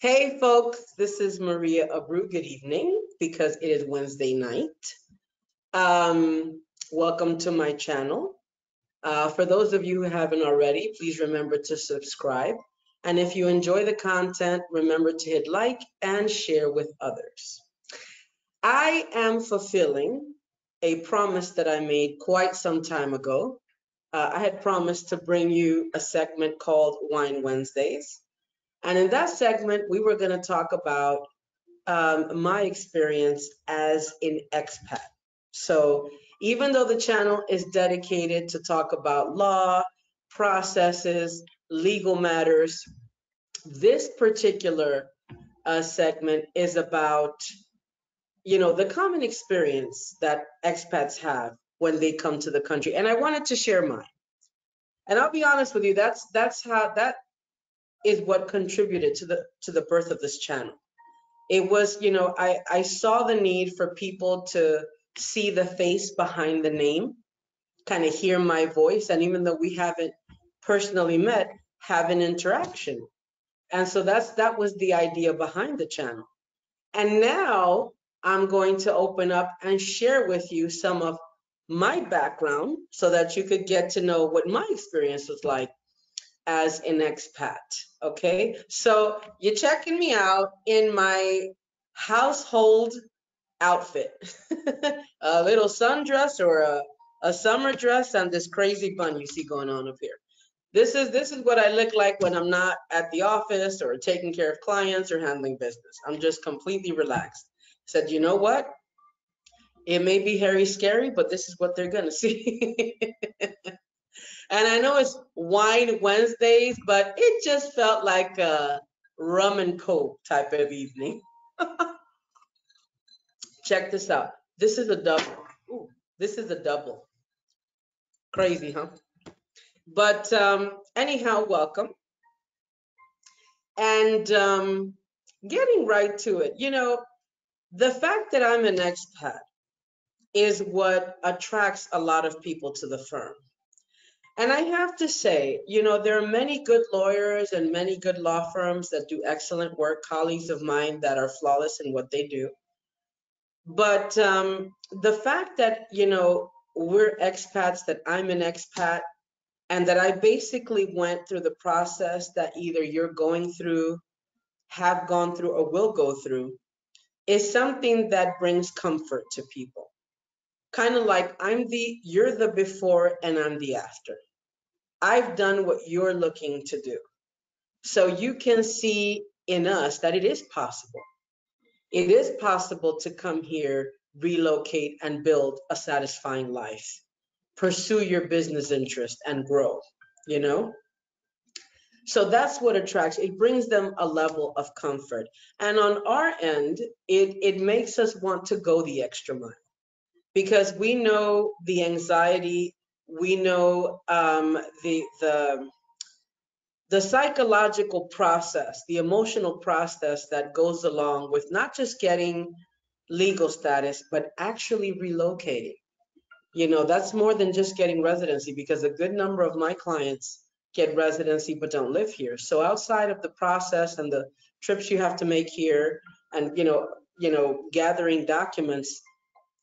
Hey folks, this is Maria Abreu. Good evening because it is Wednesday night. Welcome to my channel. For those of you who haven't already, please remember to subscribe. And if you enjoy the content, remember to hit like and share with others. I am fulfilling a promise that I made quite some time ago. I had promised to bring you a segment called Wine Wednesdays. And in that segment, we were going to talk about my experience as an expat. So, even though the channel is dedicated to talk about law, processes, legal matters, this particular segment is about, the common experience that expats have when they come to the country. And I wanted to share mine. And I'll be honest with you, that is what contributed to the birth of this channel. It was, I saw the need for people to see the face behind the name, kind of hear my voice, and even though we haven't personally met, have an interaction. And so that was the idea behind the channel. And now I'm going to open up and share with you some of my background so that you could get to know what my experience was like as an expat. Okay, so you're checking me out in my household outfit, a little sundress or a summer dress and this crazy bun you see going on up here. This is what I look like when I'm not at the office or taking care of clients or handling business. I'm just completely relaxed. Said, you know what? It may be hairy scary, but this is what they're gonna see. And I know it's Wine Wednesdays, but it just felt like a rum and coke type of evening. Check this out. This is a double. Ooh, this is a double. Crazy, huh? But anyhow, welcome. And getting right to it, the fact that I'm an expat is what attracts a lot of people to the firm. And I have to say, there are many good lawyers and many good law firms that do excellent work, colleagues of mine that are flawless in what they do. But the fact that, we're expats, that I'm an expat, and that I basically went through the process that either you're going through, have gone through, or will go through, is something that brings comfort to people. Kind of like you're the before and I'm the after. I've done what you're looking to do. So you can see in us that it is possible. It is possible to come here, relocate, and build a satisfying life, pursue your business interest, and grow, you know? So that's what attracts, it brings them a level of comfort. And on our end, it makes us want to go the extra mile because we know the anxiety, we know the psychological process, the emotional process that goes along with not just getting legal status, but actually relocating. That's more than just getting residency because a good number of my clients get residency but don't live here. So outside of the process and the trips you have to make here and gathering documents,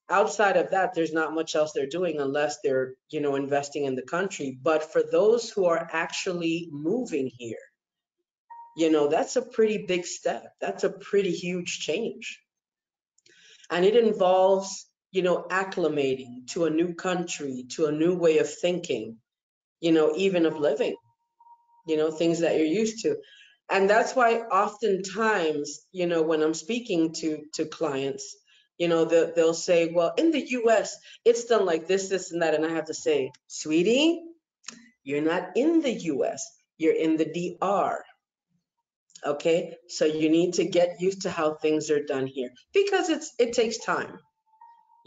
outside of that, there's not much else they're doing unless they're, investing in the country. But for those who are actually moving here, that's a pretty big step. That's a pretty huge change. And it involves, acclimating to a new country, to a new way of thinking, even of living, things that you're used to. And that's why oftentimes, when I'm speaking to clients, they'll say, well, in the US, it's done like this, and that. And I have to say, sweetie, you're not in the US, you're in the DR. Okay, so you need to get used to how things are done here because it takes time.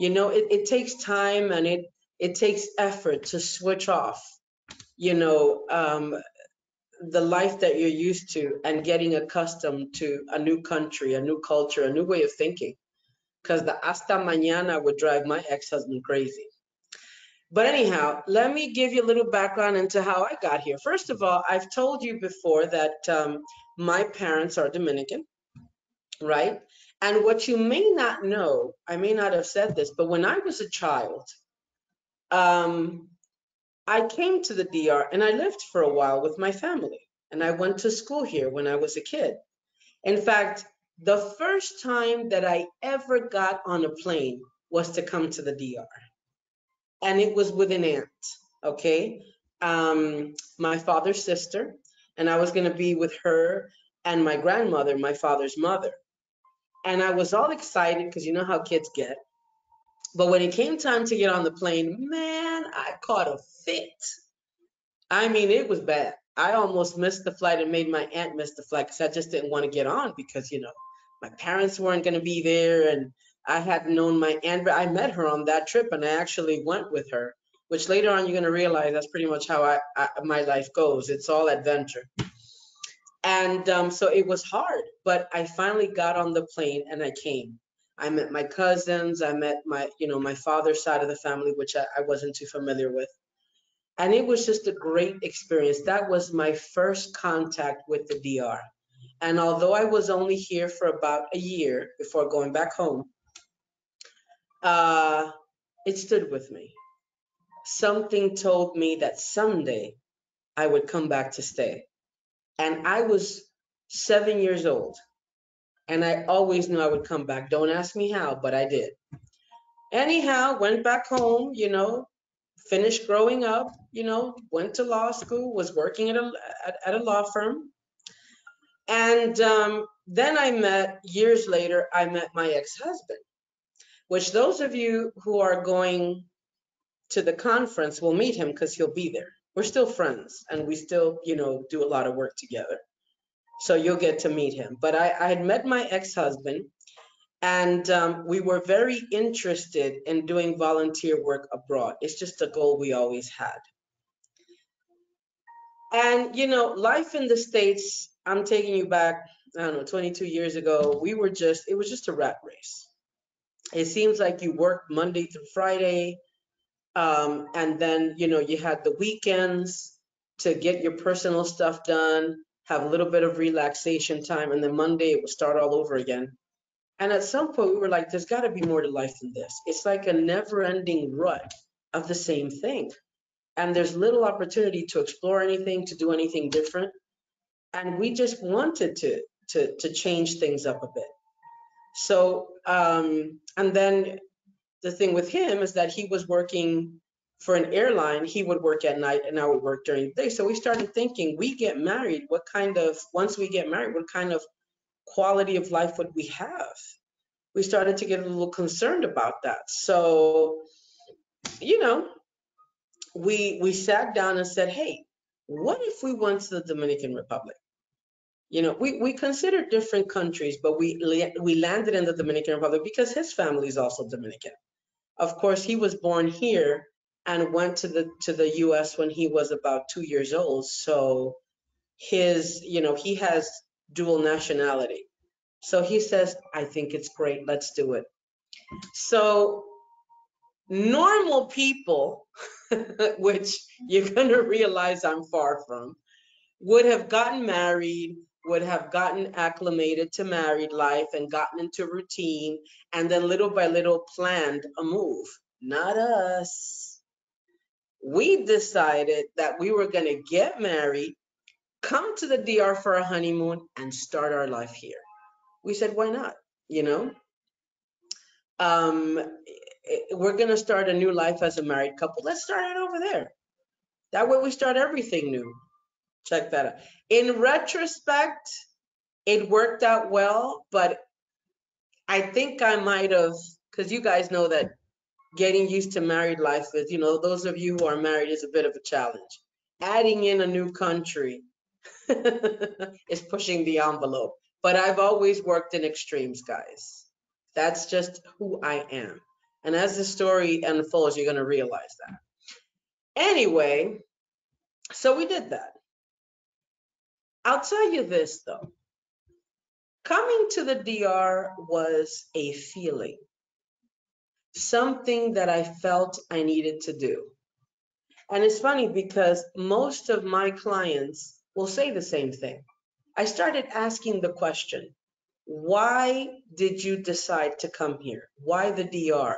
It takes time and it takes effort to switch off, the life that you're used to and getting accustomed to a new country, a new culture, a new way of thinking. Because the hasta mañana would drive my ex-husband crazy. But anyhow, let me give you a little background into how I got here. First of all, I've told you before that my parents are Dominican, right? And what you may not know, I may not have said this, but when I was a child, um, I came to the DR and I lived for a while with my family. And I went to school here when I was a kid. In fact, the first time that I ever got on a plane was to come to the DR. And it was with an aunt, okay? My father's sister. And I was going to be with her and my grandmother, my father's mother. And I was all excited because you know how kids get. But when it came time to get on the plane, man, I caught a fit. I mean, it was bad. I almost missed the flight and made my aunt miss the flight because I just didn't want to get on because, my parents weren't going to be there and I hadn't known my aunt. But I met her on that trip and I actually went with her, which later on you're going to realize that's pretty much how my life goes. It's all adventure. And so it was hard, but I finally got on the plane and I came. I met my cousins. I met my father's side of the family, which I wasn't too familiar with. And it was just a great experience. That was my first contact with the DR. And although I was only here for about a year before going back home, uh, it stood with me. Something told me that someday I would come back to stay. And I was 7 years old. And I always knew I would come back. Don't ask me how, but I did. Anyhow, went back home, finished growing up, went to law school, was working at a law firm. And then years later, I met my ex-husband, which those of you who are going to the conference will meet him because he'll be there. We're still friends and we still, do a lot of work together. So you'll get to meet him. But I had met my ex-husband and we were very interested in doing volunteer work abroad. It's just a goal we always had. And, life in the States, I'm taking you back, I don't know, 22 years ago, it was just a rat race. It seems like you worked Monday through Friday, and then, you had the weekends to get your personal stuff done, have a little bit of relaxation time, and then Monday it would start all over again. And at some point, we were like, there's got to be more to life than this. It's like a never-ending rut of the same thing. And there's little opportunity to explore anything, to do anything different. And we just wanted to change things up a bit. So, and then the thing with him is that he was working for an airline. He would work at night and I would work during the day. So we started thinking, once we get married, what kind of quality of life would we have? We started to get a little concerned about that. So, we sat down and said, hey, what if we went to the Dominican Republic? We considered different countries, but we landed in the Dominican Republic because his family is also Dominican. Of course, he was born here and went to the US when he was about 2 years old. So he has dual nationality. So he says, I think it's great. Let's do it. So normal people, which you're going to realize I'm far from, would have gotten married, would have gotten acclimated to married life and gotten into routine, and then little by little planned a move. Not us. We decided that we were going to get married, come to the DR for a honeymoon, and start our life here. We said, why not? Um, we're going to start a new life as a married couple. Let's start it over there. That way we start everything new. Check that out. In retrospect, it worked out well, but I think I might have, because you guys know that getting used to married life is, those of you who are married is a bit of a challenge. Adding in a new country is pushing the envelope. But I've always worked in extremes, guys. That's just who I am. And as the story unfolds, you're going to realize that. Anyway, so we did that. I'll tell you this, though. Coming to the DR was a feeling, something that I felt I needed to do. And it's funny because most of my clients will say the same thing. I started asking the question, why did you decide to come here? Why the DR?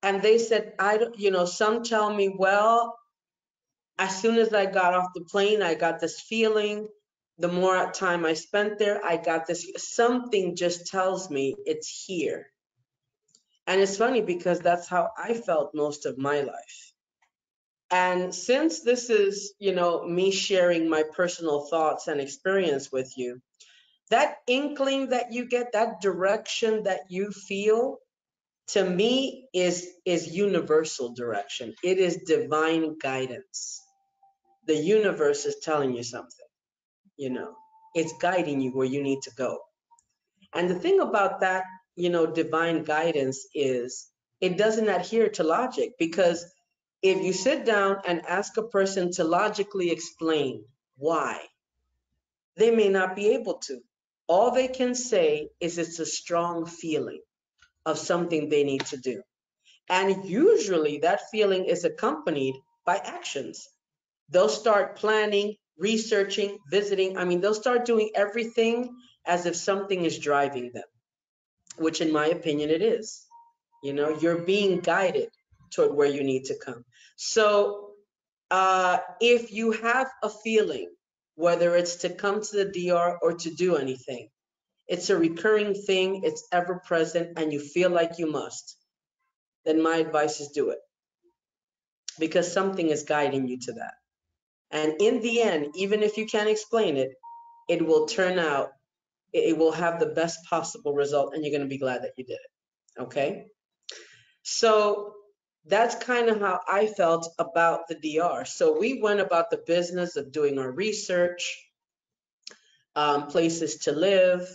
And they said, I don't, some tell me, well, as soon as I got off the plane, I got this feeling. The more time I spent there, I got this, something just tells me it's here. And it's funny because that's how I felt most of my life. And since this is, me sharing my personal thoughts and experience with you, that inkling that you get, that direction that you feel, to me is universal direction. It is divine guidance. The universe is telling you something, it's guiding you where you need to go. And the thing about that, divine guidance is it doesn't adhere to logic, because if you sit down and ask a person to logically explain why, they may not be able to. All they can say is it's a strong feeling of something they need to do. And usually that feeling is accompanied by actions. They'll start planning, researching, visiting. I mean, they'll start doing everything as if something is driving them, which in my opinion it is. You're being guided toward where you need to come. So if you have a feeling, whether it's to come to the DR or to do anything, it's a recurring thing, it's ever present, and you feel like you must, then my advice is do it, because something is guiding you to that. And in the end, even if you can't explain it, it will turn out, it will have the best possible result, and you're going to be glad that you did it. Okay? So that's kind of how I felt about the DR. So we went about the business of doing our research, places to live,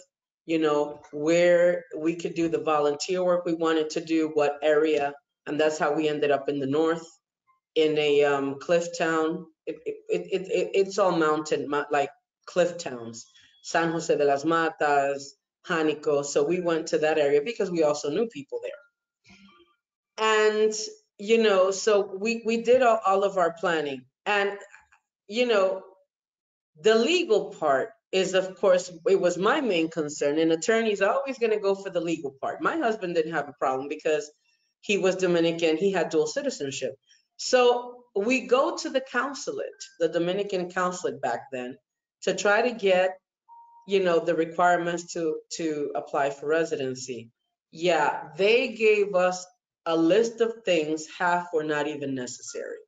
where we could do the volunteer work we wanted to do, what area. And that's how we ended up in the north, in a cliff town. It's all mountain, like cliff towns. San Jose de las Matas, Janico. So we went to that area because we also knew people there. And, so we did all of our planning. And, the legal part is, of course, it was my main concern. And attorneys are always going to go for the legal part. My husband didn't have a problem because he was Dominican, he had dual citizenship. So we go to the consulate, the Dominican consulate back then, to try to get, the requirements to apply for residency. Yeah, they gave us a list of things, half were not even necessary.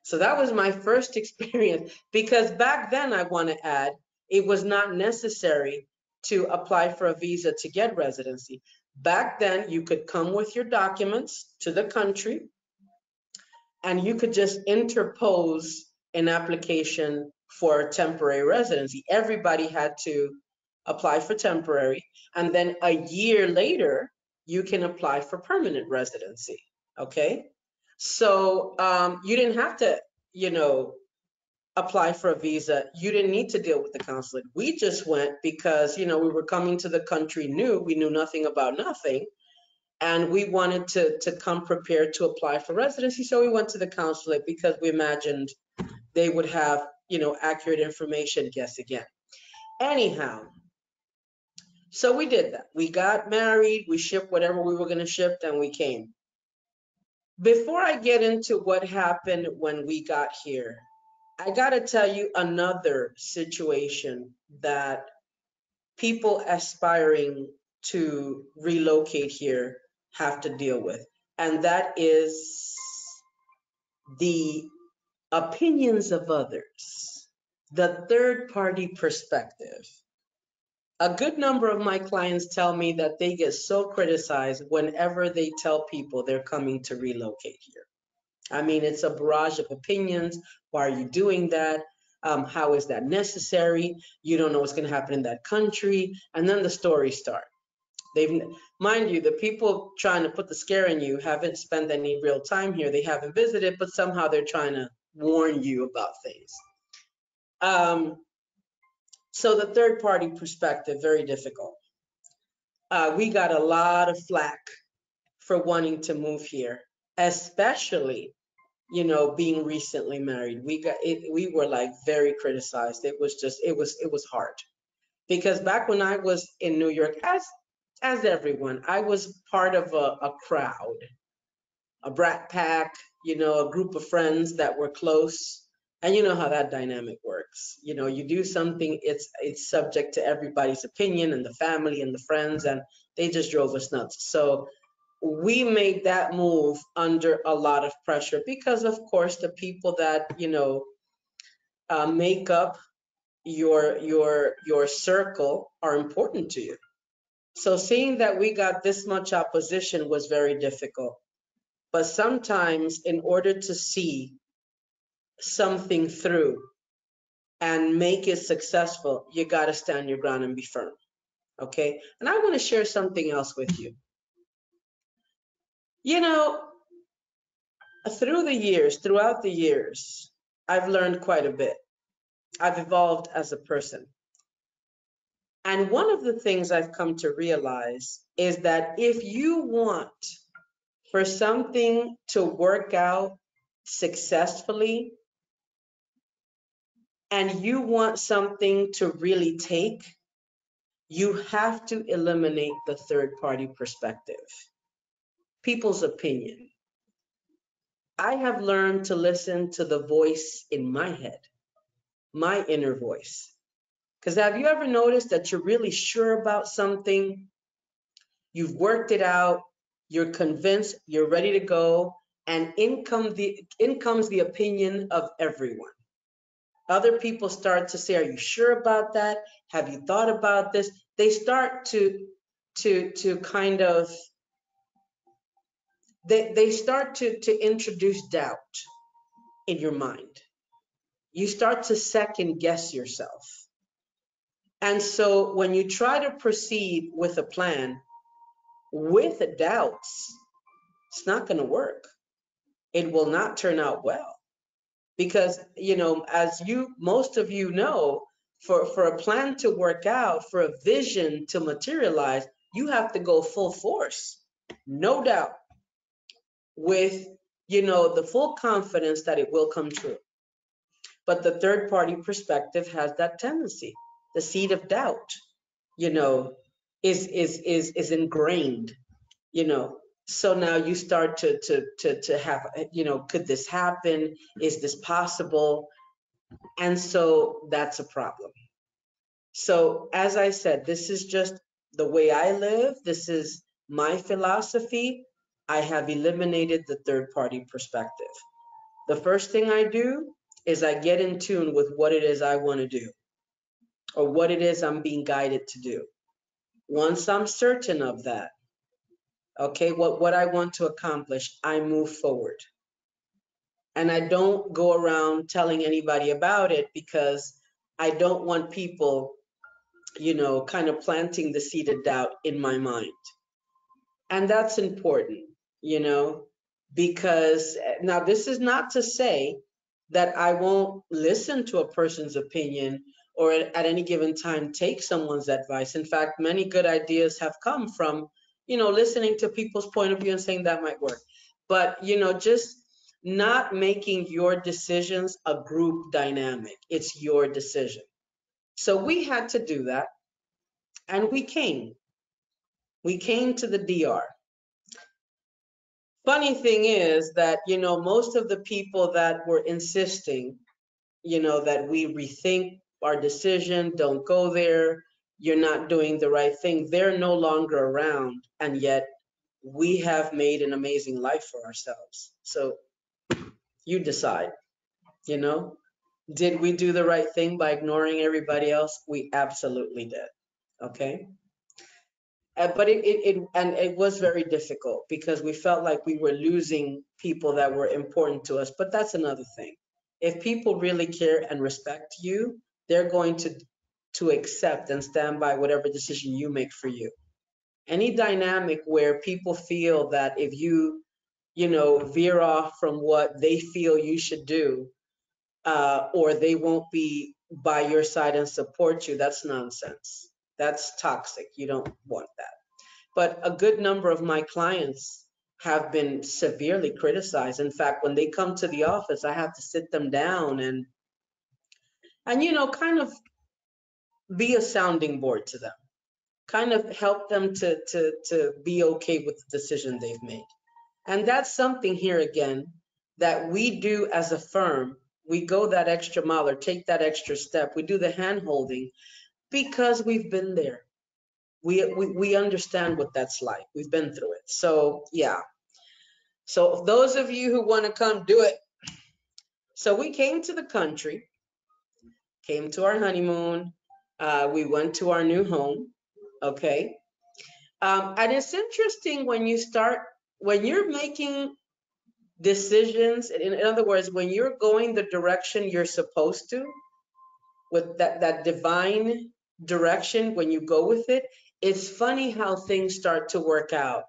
So that was my first experience, because back then, I want to add, it was not necessary to apply for a visa to get residency. Back then, you could come with your documents to the country and you could just interpose an application for temporary residency. Everybody had to apply for temporary, and then a year later, you can apply for permanent residency, okay? So you didn't have to, apply for a visa. You didn't need to deal with the consulate. We just went because, we were coming to the country new. We knew nothing about nothing. And we wanted to come prepared to apply for residency. So we went to the consulate because we imagined they would have, accurate information. Guess again. Anyhow, so we did that. We got married, we shipped whatever we were going to ship, and we came. Before I get into what happened when we got here, I got to tell you another situation that people aspiring to relocate here have to deal with. And that is the opinions of others, the third party perspective. A good number of my clients tell me that they get so criticized whenever they tell people they're coming to relocate here. I mean, it's a barrage of opinions. Why are you doing that? How is that necessary? You don't know what's going to happen in that country. And then the stories start. Mind you, the people trying to put the scare in you haven't spent any real time here. They haven't visited, but somehow they're trying to warn you about things. So the third party perspective, very difficult. We got a lot of flack for wanting to move here, especially being recently married. We were like very criticized. It was hard because back when I was in New York, as everyone, I was part of a crowd, a brat pack, a group of friends that were close. And you know how that dynamic works. You do something, it's subject to everybody's opinion and the family and the friends, and they just drove us nuts. So we made that move under a lot of pressure because, of course, the people that make up your circle are important to you. So seeing that we got this much opposition was very difficult. But sometimes, in order to see something through and make it successful, you got to stand your ground and be firm. Okay. And I want to share something else with you. You know, throughout the years, I've learned quite a bit. I've evolved as a person. And one of the things I've come to realize is that if you want for something to work out successfully and you want something to really take, you have to eliminate the third party perspective, people's opinion. I have learned to listen to the voice in my head, my inner voice. Because have you ever noticed that you're really sure about something? You've worked it out, you're convinced, you're ready to go, and in comes the opinion of everyone. Other people start to say, "Are you sure about that? Have you thought about this?" They start to kind of they start to introduce doubt in your mind. You start to second guess yourself. And so when you try to proceed with a plan with doubts, it's not going to work. It will not turn out well because, as most of you know, for a plan to work out, for a vision to materialize, you have to go full force, no doubt, with, the full confidence that it will come true. But the third party perspective has that tendency. The seed of doubt, you know, is ingrained, you know. So now you start to have, could this happen? Is this possible? And so that's a problem. So as I said, this is just the way I live. This is my philosophy. I have eliminated the third party perspective. The first thing I do is I get in tune with what it is I want to do or what it is I'm being guided to do. Once I'm certain of that, okay, what I want to accomplish, I move forward. And I don't go around telling anybody about it because I don't want people, kind of planting the seed of doubt in my mind. And that's important, you know, because now this is not to say that I won't listen to a person's opinion or at any given time take someone's advice. In fact, many good ideas have come from, listening to people's point of view and saying that might work. But, just not making your decisions a group dynamic. It's your decision. So we had to do that. And we came. We came to the DR. Funny thing is that, most of the people that were insisting, that we rethink our decision, don't go there, you're not doing the right thing, they're no longer around. And yet we have made an amazing life for ourselves. So you decide, you know, did we do the right thing by ignoring everybody else? We absolutely did. Okay. But it was very difficult because we felt like we were losing people that were important to us. But that's another thing. If people really care and respect you, they're going to accept and stand by whatever decision you make for you. Any dynamic where people feel that if you, veer off from what they feel you should do, or they won't be by your side and support you, that's nonsense. That's toxic. You don't want that. But a good number of my clients have been severely criticized. In fact, when they come to the office, I have to sit them down and kind of be a sounding board to them, kind of help them to be okay with the decision they've made. And that's something here again that we do as a firm. We go that extra mile or take that extra step. We do the hand holding because we've been there. We understand what that's like. We've been through it. So yeah. So those of you who want to come do it. So we came to the country, came to our honeymoon. We went to our new home. Okay. And it's interesting when you're making decisions, in other words, when you're going the direction you're supposed to, with that divine direction, when you go with it, it's funny how things start to work out.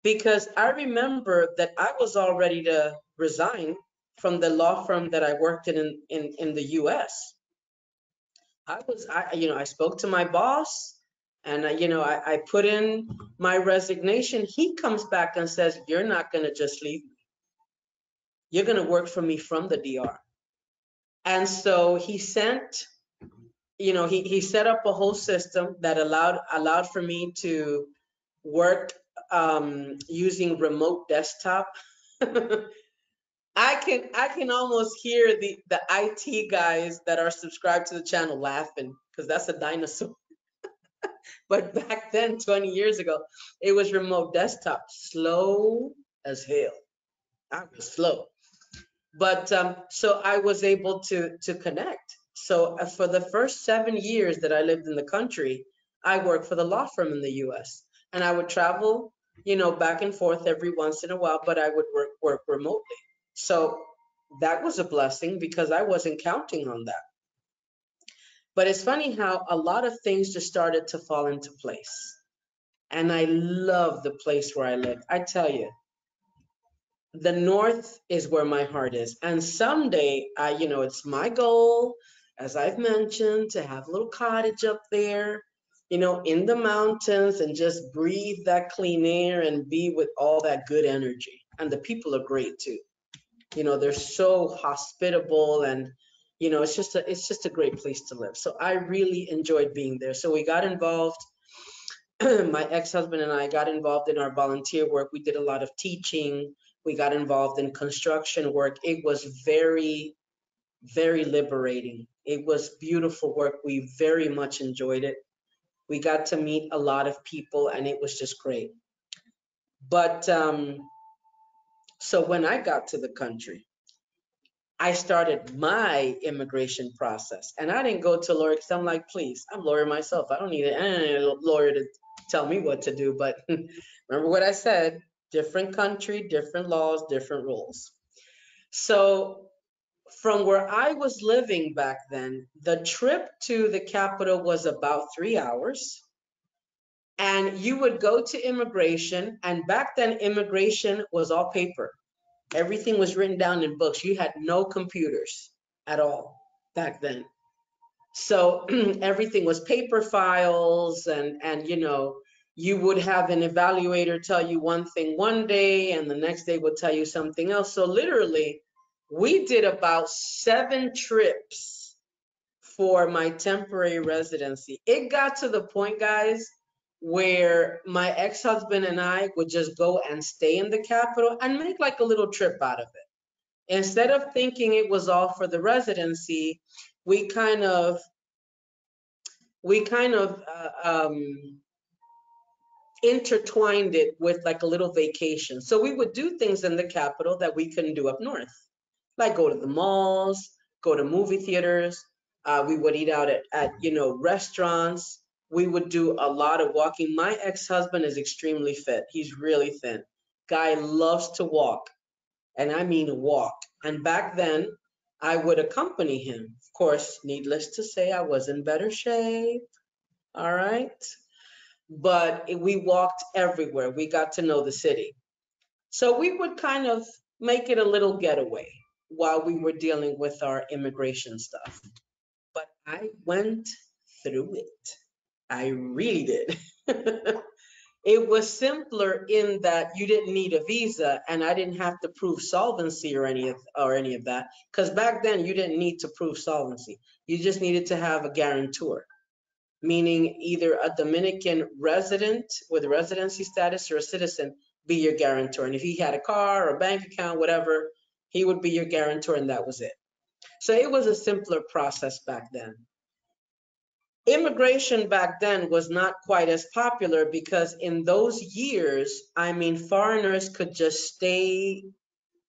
Because I remember that I was all ready to resign from the law firm that I worked in the US. I spoke to my boss and I put in my resignation. He comes back and says, "You're not going to just leave me. You're going to work for me from the DR." And so he sent, he set up a whole system that allowed for me to work using remote desktop. I can almost hear the IT guys that are subscribed to the channel laughing because that's a dinosaur. But back then, 20 years ago, it was remote desktop, slow as hell. I was slow. But so I was able to connect. So for the first 7 years that I lived in the country, I worked for the law firm in the U.S. and I would travel, back and forth every once in a while, but I would work remotely. So that was a blessing because I wasn't counting on that. But it's funny how a lot of things just started to fall into place. And I love the place where I live. I tell you, the north is where my heart is. And someday, it's my goal, as I've mentioned, to have a little cottage up there, in the mountains and just breathe that clean air and be with all that good energy. And the people are great too. They're so hospitable and it's just a great place to live. So I really enjoyed being there. So we got involved. My ex-husband and I got involved in our volunteer work. We did a lot of teaching. We got involved in construction work. It was very, very liberating. It was beautiful work. We very much enjoyed it. We got to meet a lot of people and it was just great. But so when I got to the country, I started my immigration process. And I didn't go to a lawyer because I'm like, please, I'm a lawyer myself. I don't need a lawyer to tell me what to do. But remember what I said, different country, different laws, different rules. So from where I was living back then, the trip to the capital was about 3 hours. And you would go to immigration. And back then, immigration was all paper. Everything was written down in books. You had no computers at all back then. So everything was paper files and you would have an evaluator tell you one thing one day and the next day would tell you something else. So literally, we did about 7 trips for my temporary residency. It got to the point, guys, where my ex-husband and I would just go and stay in the capital and make like a little trip out of it. Instead of thinking it was all for the residency, we kind of intertwined it with like a little vacation. So we would do things in the capital that we couldn't do up north, like go to the malls, go to movie theaters. We would eat out at restaurants. We would do a lot of walking. My ex-husband is extremely fit. He's really thin. Guy loves to walk, and I mean walk. And back then, I would accompany him. Of course, needless to say, I was in better shape. All right. But we walked everywhere. We got to know the city. So we would kind of make it a little getaway while we were dealing with our immigration stuff. But I went through it. I really did. It was simpler in that you didn't need a visa and I didn't have to prove solvency or any of that. Because back then you didn't need to prove solvency. You just needed to have a guarantor, meaning either a Dominican resident with residency status or a citizen be your guarantor. And if he had a car or a bank account, whatever, he would be your guarantor and that was it. So it was a simpler process back then. Immigration back then was not quite as popular because in those years, I mean, foreigners could just stay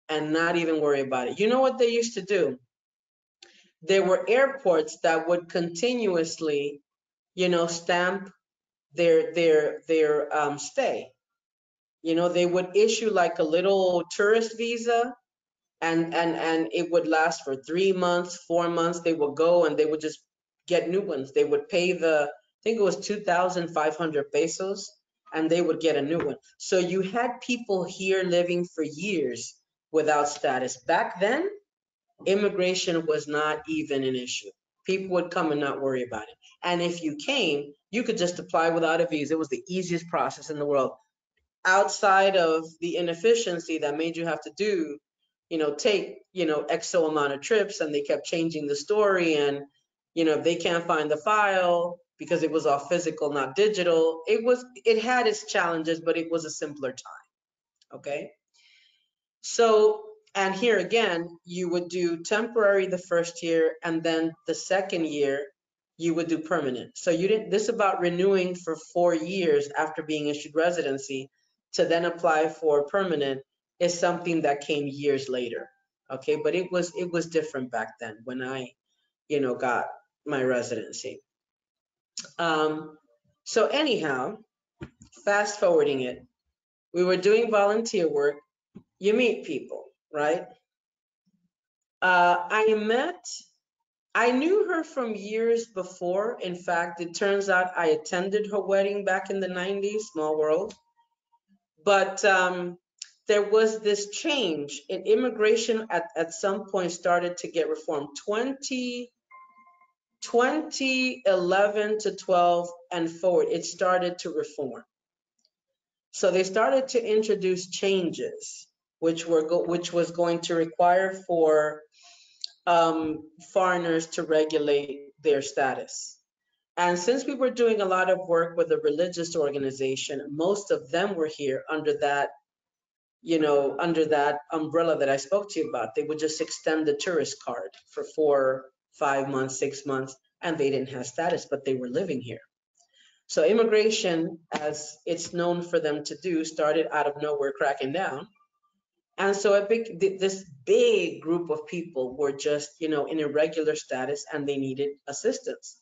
and not even worry about it. You know what they used to do? There were airports that would continuously, stamp their stay. They would issue like a little tourist visa and it would last for 3 months, 4 months. They would go and they would just get new ones. They would pay I think it was 2,500 pesos, and they would get a new one. So you had people here living for years without status. Back then, immigration was not even an issue. People would come and not worry about it. And if you came, you could just apply without a visa. It was the easiest process in the world outside of the inefficiency that made you have to do, take, X so amount of trips, and they kept changing the story. And, if they can't find the file because it was all physical, not digital, it had its challenges, but it was a simpler time. Okay. So, and here again, you would do temporary the first year, and then the second year, you would do permanent. So you didn't, this about renewing for 4 years after being issued residency to then apply for permanent is something that came years later. Okay, but it was different back then when I, got my residency. Um, so anyhow, fast forwarding it, we were doing volunteer work. You meet people, right? I knew her from years before. In fact, it turns out I attended her wedding back in the 90s, small world. But there was this change in immigration at some point started to get reformed. 2011 to 12 and forward, it started to reform. So they started to introduce changes, which was going to require for foreigners to regulate their status. And since we were doing a lot of work with a religious organization, most of them were here under that umbrella that I spoke to you about. They would just extend the tourist card for 4, 5 months, 6 months, and they didn't have status, but they were living here. So immigration, as it's known for them to do, started out of nowhere cracking down. And so this big group of people were just, in irregular status and they needed assistance.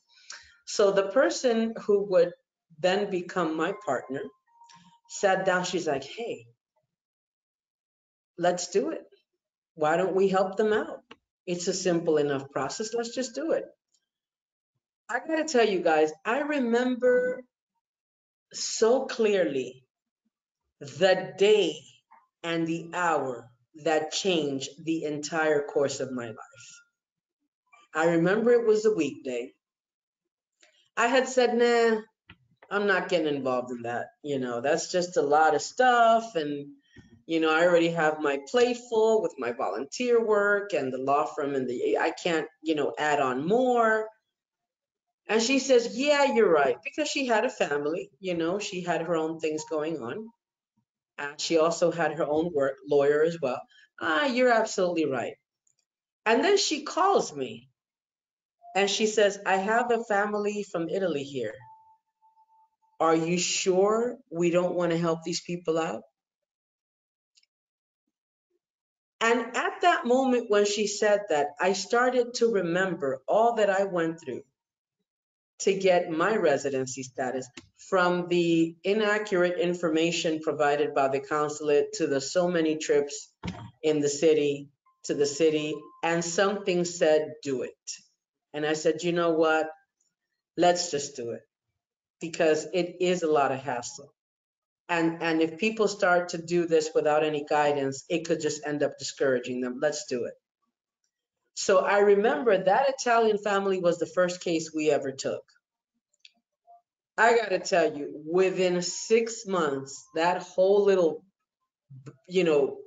So the person who would then become my partner sat down. She's like, hey, let's do it. Why don't we help them out? It's a simple enough process. Let's just do it. I got to tell you guys, I remember so clearly the day and the hour that changed the entire course of my life. I remember it was a weekday. I had said, nah, I'm not getting involved in that. That's just a lot of stuff. And, I already have my plate full with my volunteer work and the law firm and I can't, add on more. And she says, yeah, you're right. Because she had a family, she had her own things going on. And she also had her own work, lawyer as well. You're absolutely right. And then she calls me and she says, I have a family from Italy here. Are you sure we don't want to help these people out? And at that moment when she said that, I started to remember all that I went through to get my residency status, from the inaccurate information provided by the consulate to the so many trips in the city to the city, and something said, do it. And I said, you know what? Let's just do it, because it is a lot of hassle. And if people start to do this without any guidance, it could just end up discouraging them. Let's do it. So I remember that Italian family was the first case we ever took. I gotta tell you, within 6 months, that whole little, you know,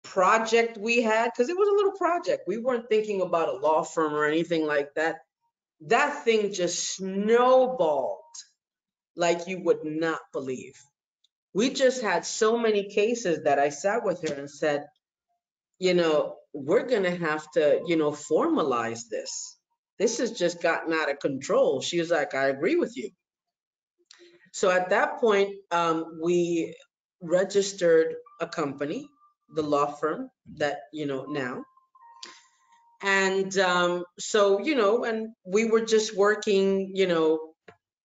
project we had, because it was a little project. We weren't thinking about a law firm or anything like that. That thing just snowballed like you would not believe. We just had so many cases that I sat with her and said, we're going to have to, formalize this. This has just gotten out of control. She was like, I agree with you. So at that point, we registered a company, the law firm that, now. And and we were just working,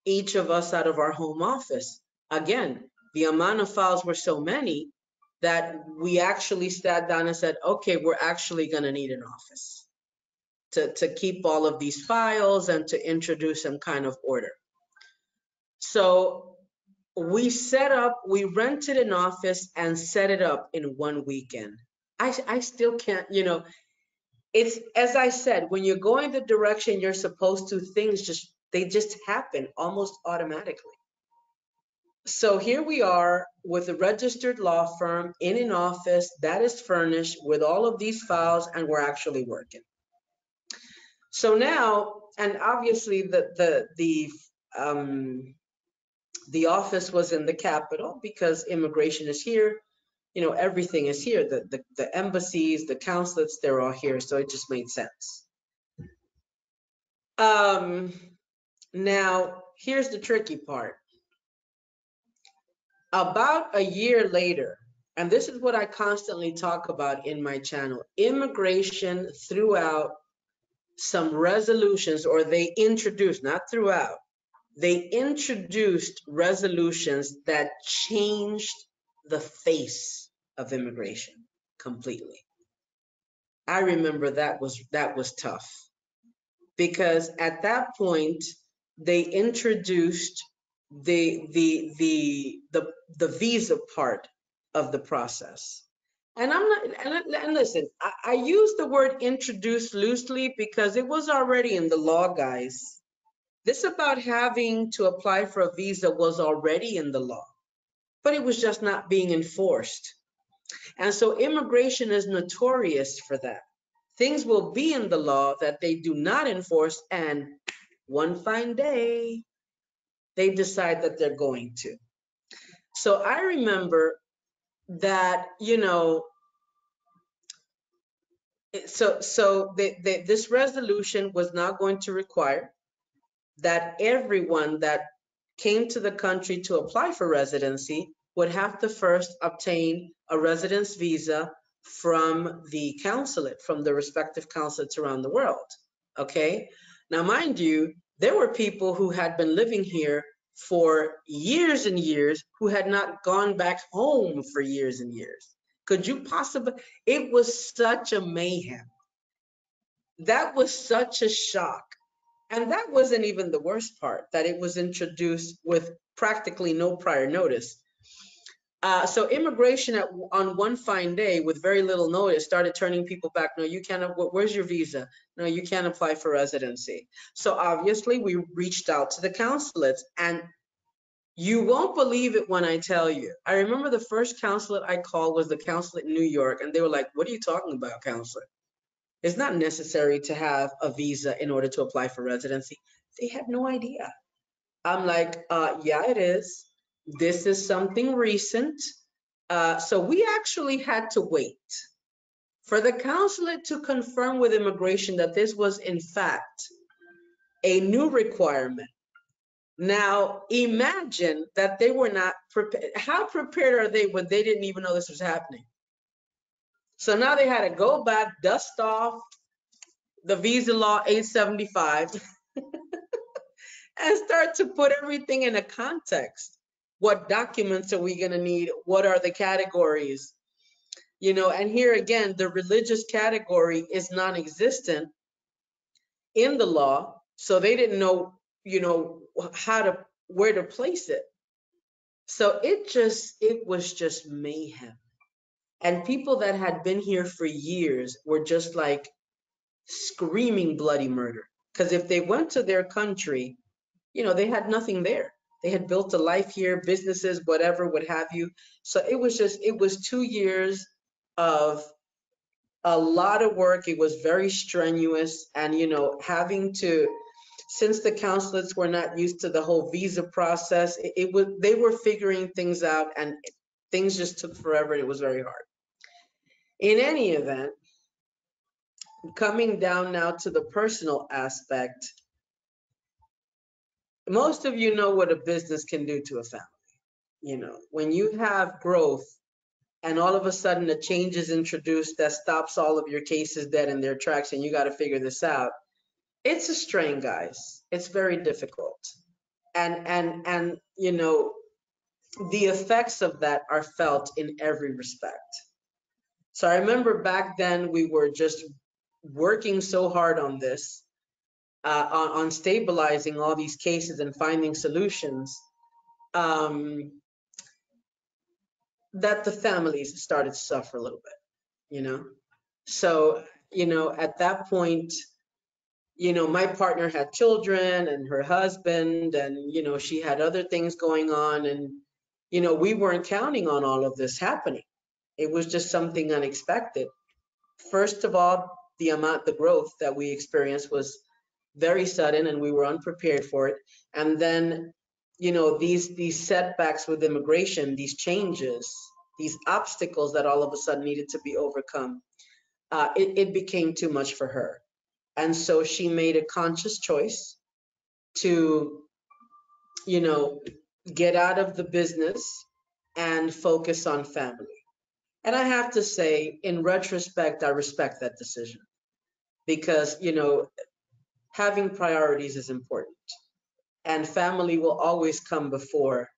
each of us out of our home office. Again, the amount of files were so many that we actually sat down and said, okay, we're actually going to need an office to keep all of these files and to introduce some kind of order. So we rented an office and set it up in one weekend. I still can't, it's, as I said, when you're going the direction you're supposed to, they just happen almost automatically. So here we are with a registered law firm in an office that is furnished with all of these files, and we're actually working. So now, and obviously the office was in the capital because immigration is here. Everything is here. The embassies, the consulates, they're all here. So it just made sense. Now, here's the tricky part. About a year later, and this is what I constantly talk about in my channel, immigration threw out some resolutions, or they introduced, not throughout, they introduced resolutions that changed the face of immigration completely. I remember that was tough, because at that point they introduced the visa part of the process. And I'm not, and listen, I use the word introduce loosely because it was already in the law, guys. This about having to apply for a visa was already in the law, but it was just not being enforced. And so immigration is notorious for that. Things will be in the law that they do not enforce, and one fine day, they decide that they're going to. So I remember that, this resolution was now going to require that everyone that came to the country to apply for residency would have to first obtain a residence visa from the consulate, from the respective consulates around the world. Okay. Now, mind you, there were people who had been living here for years and years who had not gone back home for years and years. Could you possibly? It was such a mayhem. That was such a shock. And that wasn't even the worst part, that it was introduced with practically no prior notice. So immigration on one fine day with very little notice started turning people back. No, you can't. Where's your visa? No, you can't apply for residency. So obviously we reached out to the consulates, and you won't believe it when I tell you. I remember the first consulate I called was the consulate in New York, and they were like, "What are you talking about, consulate? It's not necessary to have a visa in order to apply for residency." They had no idea. I'm like, yeah, it is. This is something recent. So we actually had to wait for the consulate to confirm with immigration that this was in fact a new requirement. Now, imagine that they were not prepared. How prepared are they when they didn't even know this was happening? So now they had to go back, dust off the visa law 875 and start to put everything in a context. What documents are we going to need? What are the categories? And here again, the religious category is non-existent in the law. So they didn't know, where to place it. So it was just mayhem. And people that had been here for years were just like screaming bloody murder. Because if they went to their country, they had nothing there. They had built a life here, businesses, whatever, what have you. So it was 2 years of a lot of work. It was very strenuous. And, having to, since the consulates were not used to the whole visa process, they were figuring things out, and things just took forever, and it was very hard. In any event, coming down now to the personal aspect, most of you know what a business can do to a family. When you have growth and all of a sudden a change is introduced that stops all of your cases dead in their tracks, and you got to figure this out, it's a strain, guys. It's very difficult. And the effects of that are felt in every respect. So I remember back then we were just working so hard on this, on stabilizing all these cases and finding solutions, um, that the families started to suffer a little bit. So, at that point, my partner had children and her husband, and, she had other things going on. And, we weren't counting on all of this happening. It was just something unexpected. First of all, the growth that we experienced was very sudden, and we were unprepared for it. And then, these setbacks with immigration, these changes, these obstacles that all of a sudden needed to be overcome, it became too much for her. And so she made a conscious choice to, get out of the business and focus on family. And I have to say, in retrospect, I respect that decision because, having priorities is important. And family will always come before,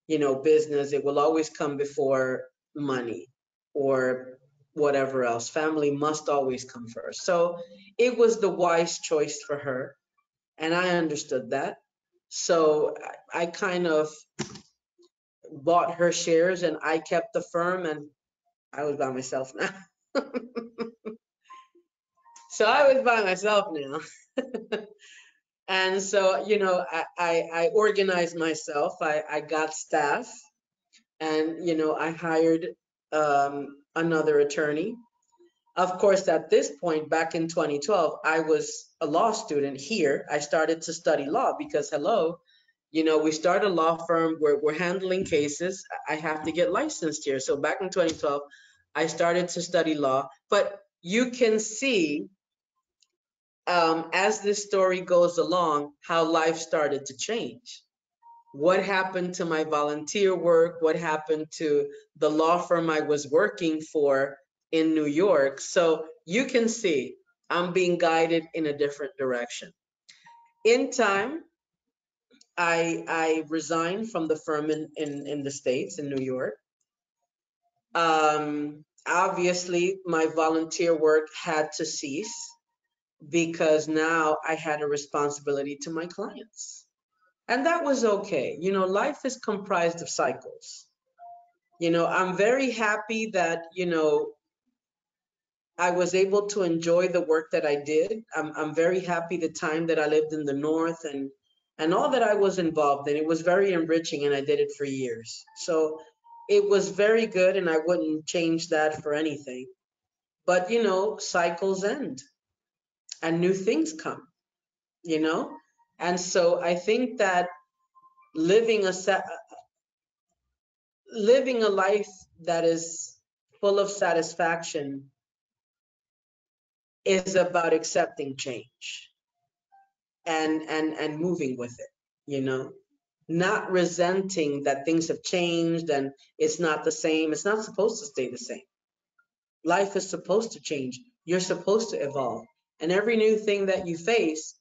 business. It will always come before money or whatever else. Family must always come first. So it was the wise choice for her. And I understood that. So I kind of bought her shares and I kept the firm, and I was by myself now. So I was by myself now. And so, I organized myself. I got staff, and, I hired another attorney. Of course, at this point, back in 2012, I was a law student here. I started to study law because, hello, we start a law firm, we're handling cases. I have to get licensed here. So back in 2012, I started to study law. But you can see, as this story goes along, how life started to change. What happened to my volunteer work? What happened to the law firm I was working for in New York? So you can see I'm being guided in a different direction. In time, I resigned from the firm in the States, in New York. Obviously, my volunteer work had to cease because now I had a responsibility to my clients. And that was okay. Life is comprised of cycles. I'm very happy that, I was able to enjoy the work that I did. I'm very happy the time that I lived in the North, and all that I was involved in. It was very enriching, and I did it for years. So it was very good, and I wouldn't change that for anything. But, cycles end and new things come, you know? And so I think that living a living a life that is full of satisfaction is about accepting change and moving with it, you know, not resenting that things have changed and it's not the same. It's not supposed to stay the same. Life is supposed to change. You're supposed to evolve. And every new thing that you face,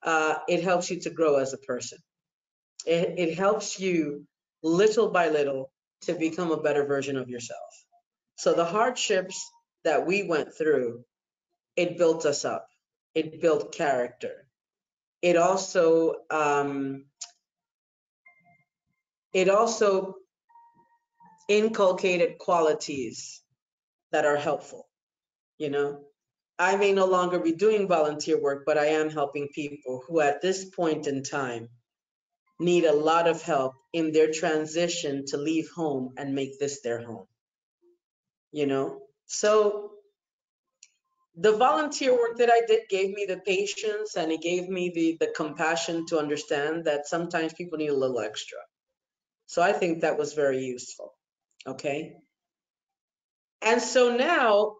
it helps you to grow as a person. It helps you little by little to become a better version of yourself. So the hardships that we went through, it built us up. It built character. It also it also inculcated qualities that are helpful. You know, I may no longer be doing volunteer work, but I am helping people who at this point in time need a lot of help in their transition to leave home and make this their home, you know? So the volunteer work that I did gave me the patience, and it gave me the compassion to understand that sometimes people need a little extra. So I think that was very useful. Okay. And so now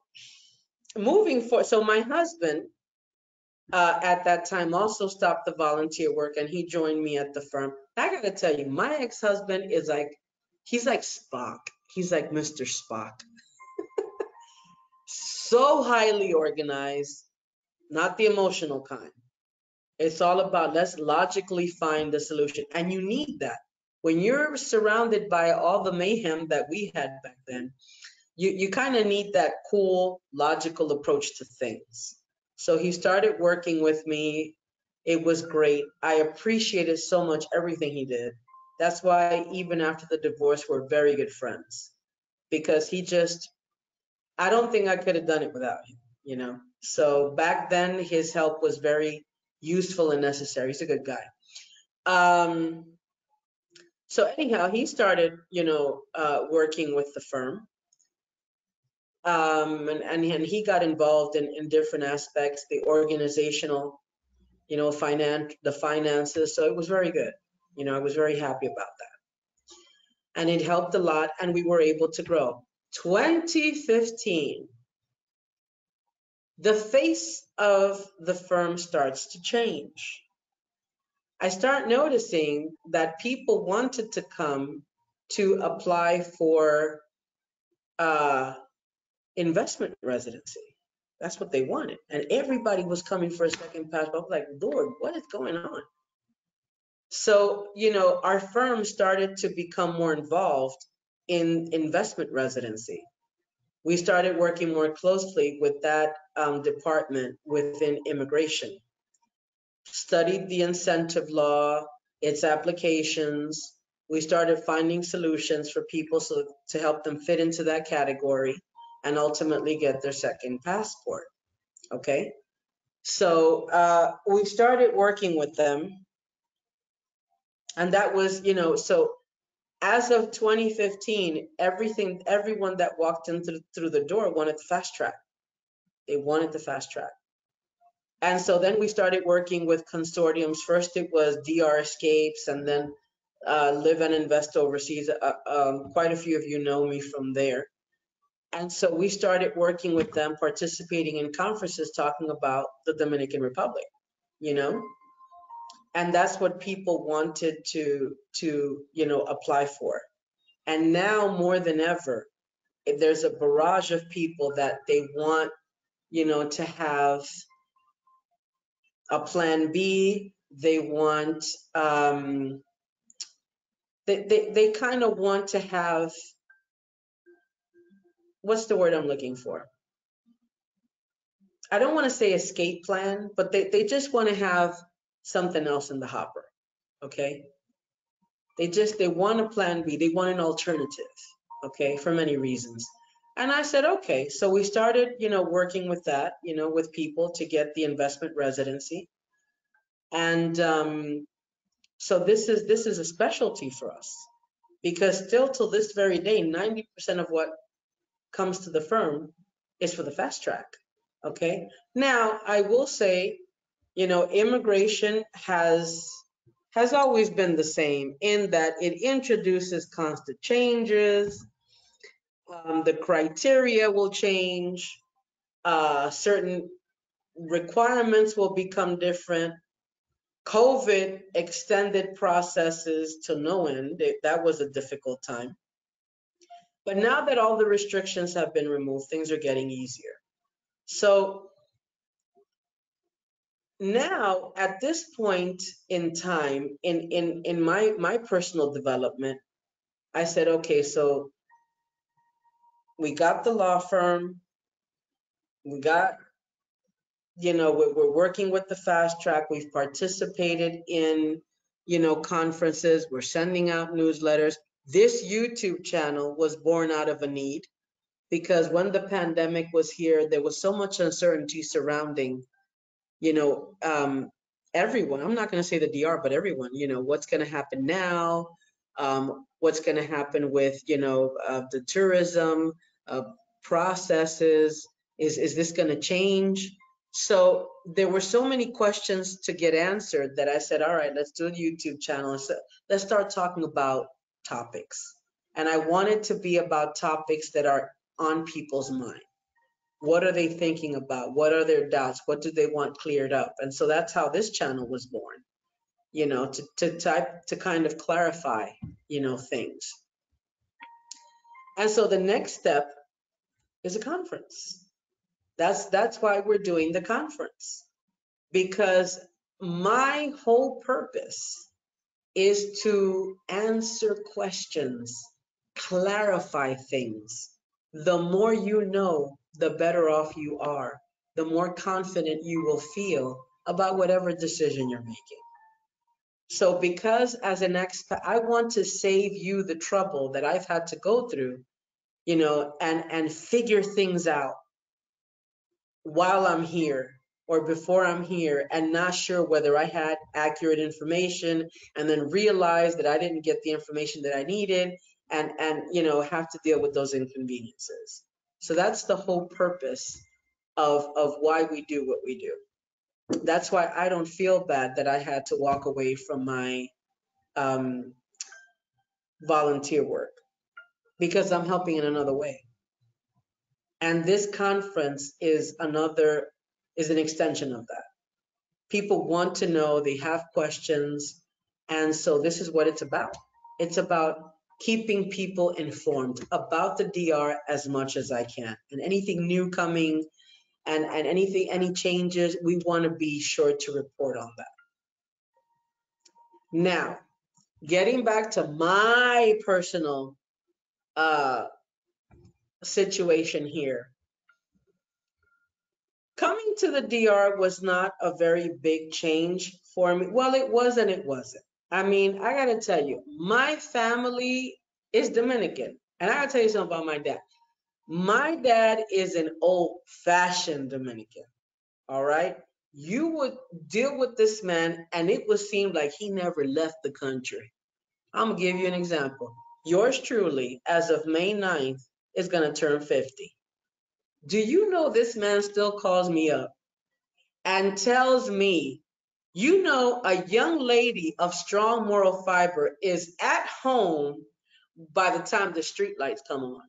moving forward, so my husband at that time also stopped the volunteer work and he joined me at the firm. I gotta tell you, my ex-husband is like, he's like Spock. He's like Mr. Spock. So highly organized, not the emotional kind. It's all about let's logically find the solution. And you need that. When you're surrounded by all the mayhem that we had back then, you kind of need that cool, logical approach to things. So he started working with me. It was great. I appreciated so much everything he did. That's why even after the divorce, we're very good friends because he just, I don't think I could have done it without him, you know? So back then, his help was very useful and necessary. He's a good guy. Um, so anyhow, he started, working with the firm. And he got involved in different aspects, the organizational, the finances. So it was very good. I was very happy about that. And it helped a lot, and we were able to grow. 2015, the face of the firm starts to change. I start noticing that people wanted to come to apply for investment residency. That's what they wanted. And everybody was coming for a second passport. I was like, Lord, what is going on? So, our firm started to become more involved in investment residency. We started working more closely with that department within immigration, studied the incentive law, its applications. We started finding solutions for people to help them fit into that category and ultimately get their second passport. Okay. So we started working with them. And that was, so as of 2015, everyone that walked in through the door wanted the fast track. They wanted the fast track. And so then we started working with consortiums. First it was DR Escapes, and then Live and Invest Overseas. Quite a few of you know me from there. And so we started working with them, participating in conferences talking about the Dominican Republic, and that's what people wanted to apply for. And now more than ever, there's a barrage of people that they want, to have a plan B. They want, they kind of want to have, what's the word I'm looking for? I don't want to say escape plan, but they just want to have something else in the hopper. Okay. They want a plan B. They want an alternative. Okay. For many reasons. And I said, okay. So we started, working with that, with people to get the investment residency. And so this is a specialty for us because still till this very day, 90% of what comes to the firm is for the fast track. Okay. Now I will say, immigration has always been the same in that it introduces constant changes. The criteria will change. Certain requirements will become different. COVID extended processes to no end. That was a difficult time. But now that all the restrictions have been removed, things are getting easier. So now at this point in time in my personal development, I said, okay, so we got the law firm, we got, we're working with the fast track, we've participated in, conferences, we're sending out newsletters. This YouTube channel was born out of a need because when the pandemic was here, there was so much uncertainty surrounding, everyone. I'm not going to say the DR, but everyone. What's going to happen now? What's going to happen with the tourism processes? Is this going to change? So there were so many questions to get answered that I said, all right, let's do a YouTube channel. So let's start talking about topics. And I want it to be about topics that are on people's mind. What are they thinking about? What are their doubts? What do they want cleared up? And so that's how this channel was born, to kind of clarify, things. And so the next step is a conference. That's why we're doing the conference, because my whole purpose is to answer questions, clarify things. The more you know, the better off you are, the more confident you will feel about whatever decision you're making. So, because as an expert, I want to save you the trouble that I've had to go through, and figure things out while I'm here or before I'm here and not sure whether I had accurate information, and then realize that I didn't get the information that I needed, and have to deal with those inconveniences. So that's the whole purpose of why we do what we do. That's why I don't feel bad that I had to walk away from my um, volunteer work, because I'm helping in another way. And this conference is an extension of that. People want to know, they have questions. And so this is what it's about. It's about keeping people informed about the DR as much as I can. And anything new coming, and any changes, we want to be sure to report on that. Now, getting back to my personal situation here. Coming to the DR was not a very big change for me. Well, it was and it wasn't. I mean, I gotta tell you, my family is Dominican. And I gotta tell you something about my dad. My dad is an old-fashioned Dominican. All right. You would deal with this man, and it would seem like he never left the country. I'm gonna give you an example. Yours truly, as of May 9th, is gonna turn 50. Do you know this man still calls me up and tells me, a young lady of strong moral fiber is at home by the time the street lights come on?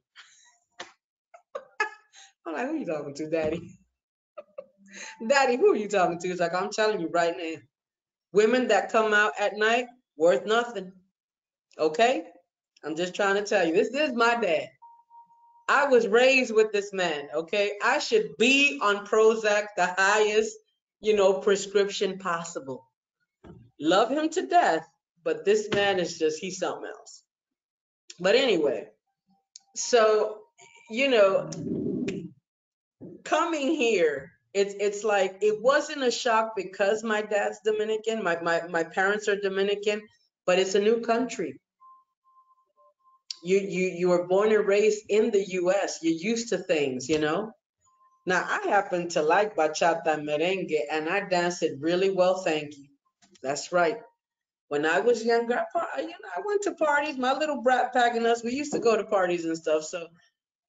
I'm like, who are you talking to, Daddy? Daddy, who are you talking to? He's like, I'm telling you right now. Women that come out at night, worth nothing. Okay? I'm just trying to tell you. This is my dad. I was raised with this man, okay? I should be on Prozac, the highest, prescription possible. Love him to death, but this man is he's something else. But anyway, so, you know, coming here, it's like, it wasn't a shock because my dad's Dominican, my parents are Dominican, but it's a new country. You were born and raised in the US. You're used to things. Now, I happen to like bachata and merengue, and I dance it really well, thank you. That's right. When I was younger, I went to parties. My little brat pack and us, we used to go to parties and stuff. So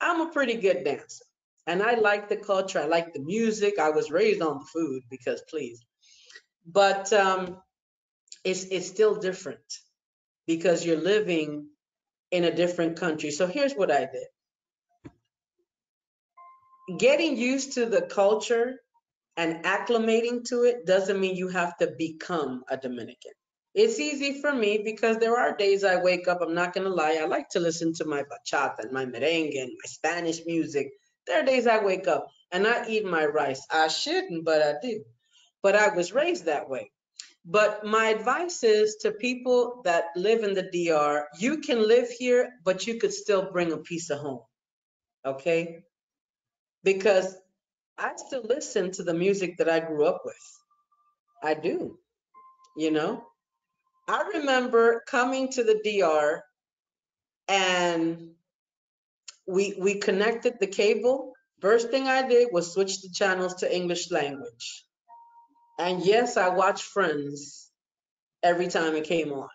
I'm a pretty good dancer. And I like the culture. I like the music. I was raised on the food, because please. But it's still different, because you're living in a different country. So here's what I did. Getting used to the culture and acclimating to it doesn't mean you have to become a Dominican. It's easy for me because there are days I wake up, I'm not going to lie, I like to listen to my bachata and my merengue and my Spanish music. There are days I wake up and I eat my rice. I shouldn't, but I do. But I was raised that way. But my advice is to people that live in the DR, you can live here, but you could still bring a piece of home. Okay? Because I still listen to the music that I grew up with. I do, you know? I remember coming to the DR, and we connected the cable. First thing I did was switch the channels to English language. And yes, I watched Friends every time it came on.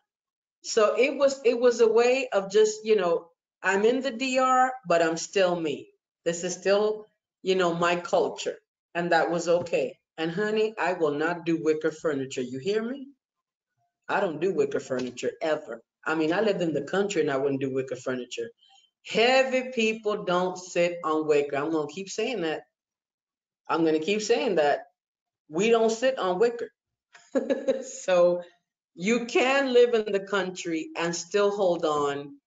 So it was a way of just, I'm in the DR, but I'm still me. This is still, my culture. And that was okay. And honey, I will not do wicker furniture. You hear me? I don't do wicker furniture ever. I mean, I lived in the country and I wouldn't do wicker furniture. Heavy people don't sit on wicker. I'm going to keep saying that. I'm going to keep saying that. We don't sit on wicker. So you can live in the country and still hold on,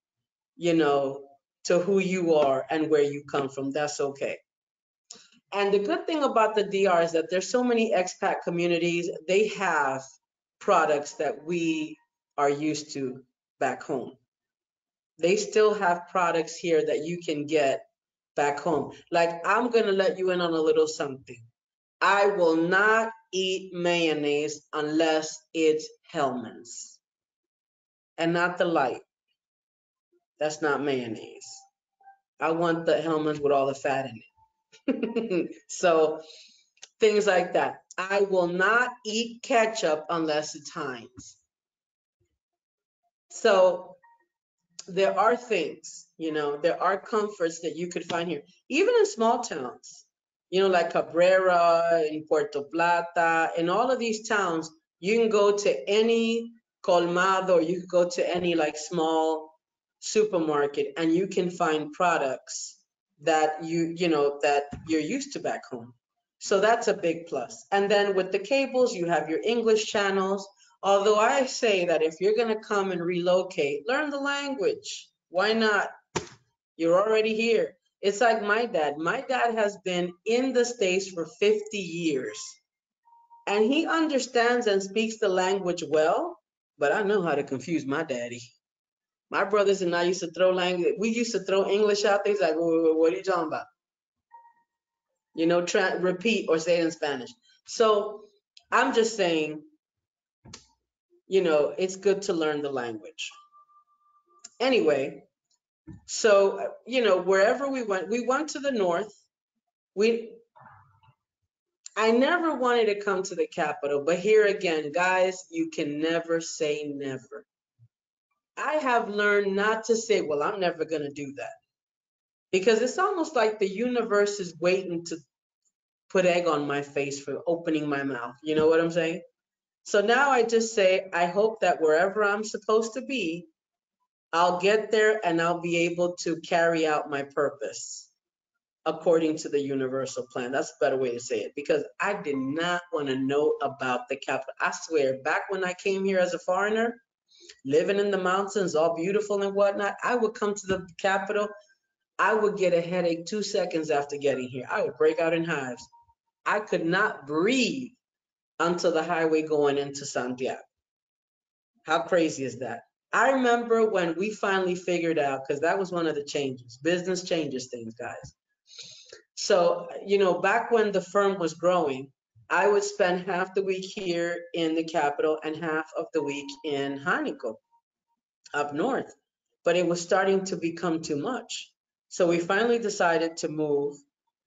you know, to who you are and where you come from. That's okay. And the good thing about the DR is that there's so many expat communities. They have products that we are used to back home. They still have products here that you can get back home. Like, I'm going to let you in on a little something. I will not eat mayonnaise unless it's Hellman's and not the light. That's not mayonnaise. I want the Hellman's with all the fat in it. So things like that. I will not eat ketchup unless it's Heinz. So there are things, there are comforts that you could find here, even in small towns, like Cabrera, in Puerto Plata, in all of these towns, you can go to any colmado, or you can go to any like small supermarket and you can find products that that you're used to back home. So that's a big plus. And then with the cables, you have your English channels. Although I say that if you're going to come and relocate, learn the language. Why not? You're already here. It's like my dad. My dad has been in the States for 50 years and he understands and speaks the language well, but I know how to confuse my daddy. My brothers and I used to throw language. We used to throw English out there. He's like, what are you talking about? Repeat or say it in Spanish. So I'm just saying, it's good to learn the language. Anyway, so, wherever we went to the north. We, I never wanted to come to the capital, but here again, guys, you can never say never. I have learned not to say, well, I'm never going to do that. Because it's almost like the universe is waiting to put egg on my face for opening my mouth. You know what I'm saying? So now I just say, I hope that wherever I'm supposed to be, I'll get there and I'll be able to carry out my purpose according to the universal plan. That's a better way to say it, because I did not want to know about the capital. I swear, back when I came here as a foreigner, living in the mountains, all beautiful and whatnot, I would come to the capital. I would get a headache 2 seconds after getting here. I would break out in hives. I could not breathe until the highway going into Santiago. How crazy is that? I remember when we finally figured out, because that was one of the changes. Business changes things, guys. So, back when the firm was growing, I would spend half the week here in the capital and half of the week in Hanico, up north. But it was starting to become too much. So we finally decided to move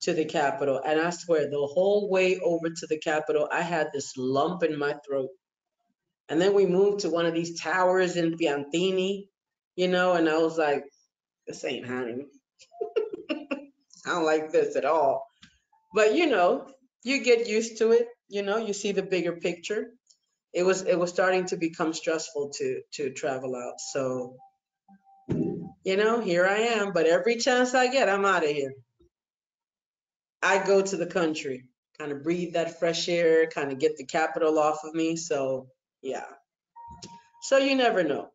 to the capital. And I swear, the whole way over to the capital, I had this lump in my throat. And then we moved to one of these towers in Piantini, and I was like, this ain't happening. I don't like this at all. But you get used to it, you see the bigger picture. It was starting to become stressful to travel out. So, here I am. But every chance I get, I'm out of here. I go to the country, kind of breathe that fresh air, kind of get the capital off of me. So, yeah. So you never know.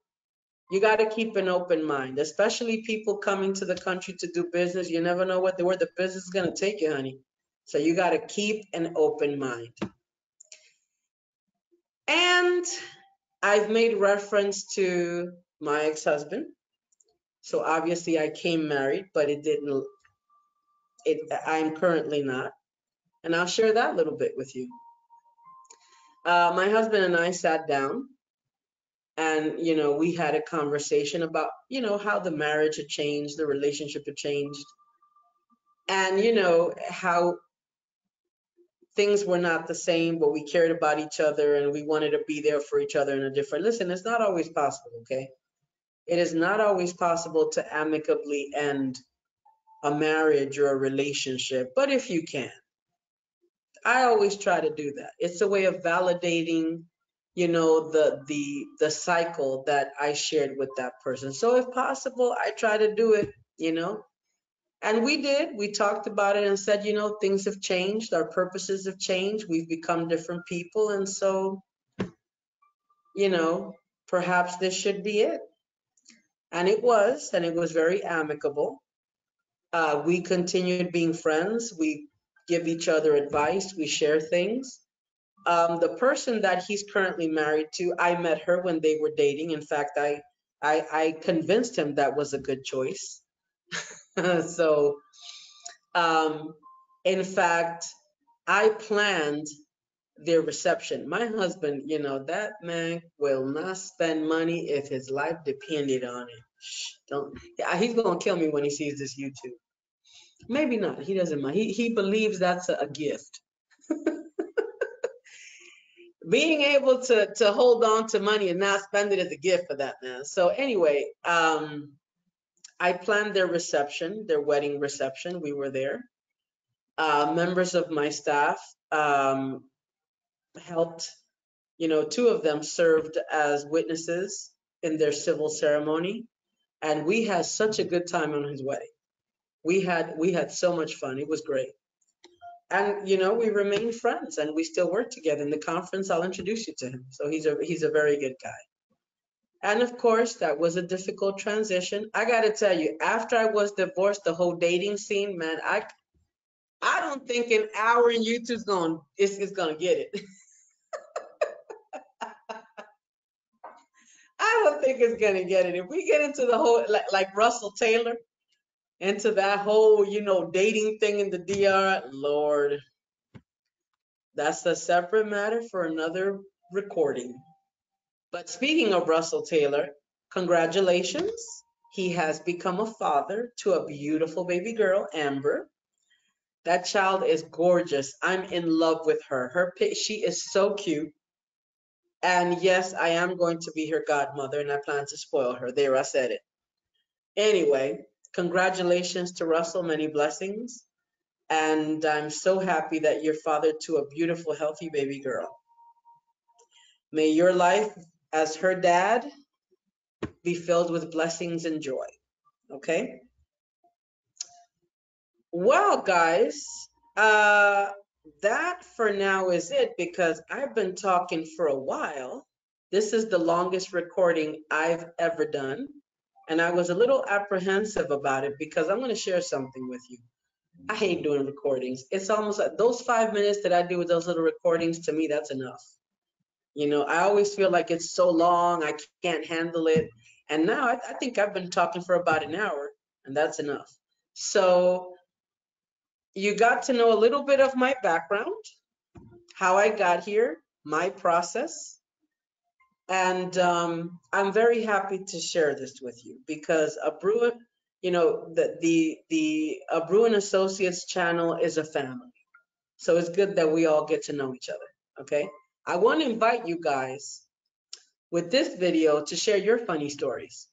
You got to keep an open mind, especially people coming to the country to do business. You never know where the business is going to take you, honey. So you got to keep an open mind. And I've made reference to my ex-husband. So obviously I came married, but I'm currently not. And I'll share that little bit with you. My husband and I sat down and, we had a conversation about, how the marriage had changed, the relationship had changed. And, how things were not the same, but we cared about each other and we wanted to be there for each other in a different. Listen, it's not always possible, okay? It is not always possible to amicably end a marriage or a relationship, but if you can, I always try to do that. It's a way of validating, the cycle that I shared with that person. So if possible, I try to do it. And we did. We talked about it and said, things have changed. Our purposes have changed. We've become different people. And so, you know, perhaps this should be it. And it was very amicable. We continued being friends. We give each other advice. We share things. The person that he's currently married to, I met her when they were dating. In fact, I convinced him that was a good choice. So, um, in fact, I planned their reception. My husband, that man will not spend money if his life depended on it. Shh, don't. Yeah, he's gonna kill me when he sees this YouTube. Maybe not. He doesn't mind. He believes that's a gift. Being able to hold on to money and not spend it is a gift for that man. So anyway, I planned their reception, their wedding reception. We were there. Members of my staff helped. Two of them served as witnesses in their civil ceremony, and we had such a good time on his wedding. We had so much fun. It was great. And we remain friends and we still work together. In the conference, I'll introduce you to him. So he's a very good guy. And of course, that was a difficult transition. I got to tell you, after I was divorced, the whole dating scene, man, I don't think an hour in YouTube's going is going to get it. I don't think it's going to get it. If we get into the whole like Russell Taylor, into that whole, dating thing in the DR, Lord, that's a separate matter for another recording. But speaking of Russell Taylor, congratulations. He has become a father to a beautiful baby girl, Amber. That child is gorgeous. I'm in love with her. She is so cute. And yes, I am going to be her godmother and I plan to spoil her. There, I said it. Anyway, congratulations to Russell. Many blessings. And I'm so happy that you're father to a beautiful, healthy baby girl. May your life as her dad be filled with blessings and joy. Okay? Well, guys, uh, that for now is it because I've been talking for a while. This is the longest recording I've ever done. And I was a little apprehensive about it because I'm going to share something with you. I hate doing recordings. It's almost like those 5 minutes that I do with those little recordings, to me, that's enough. I always feel like it's so long, I can't handle it. And now I think I've been talking for about an hour, and that's enough. So you got to know a little bit of my background, how I got here, my process. And I'm very happy to share this with you because Abreu, the Abreu and Associates channel is a family. So it's good that we all get to know each other. Okay. I want to invite you guys with this video to share your funny stories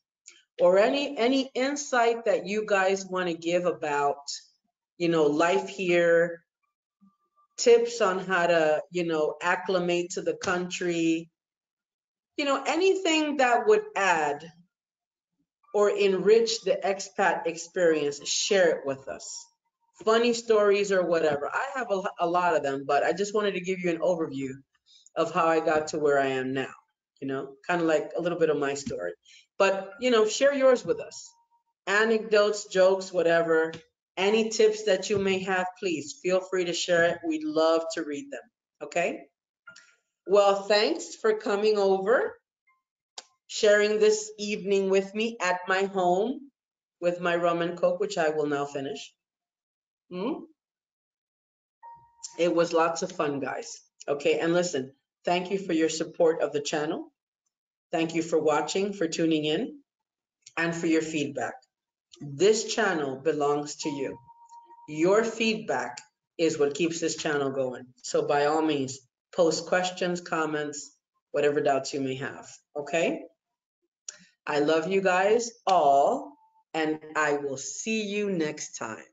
or any insight that you guys want to give about, life here, tips on how to, acclimate to the country, anything that would add or enrich the expat experience, share it with us. Funny stories or whatever. I have a lot of them, but I just wanted to give you an overview of how I got to where I am now, kind of like a little bit of my story. But, share yours with us. Anecdotes, jokes, whatever. Any tips that you may have, please feel free to share it. We'd love to read them. Okay? Well, thanks for coming over, sharing this evening with me at my home with my rum and coke, which I will now finish. It was lots of fun, guys. Okay, and listen, thank you for your support of the channel. Thank you for watching, for tuning in, and for your feedback. This channel belongs to you. Your feedback is what keeps this channel going. So by all means, post questions, comments, whatever doubts you may have. Okay? I love you guys all, and I will see you next time.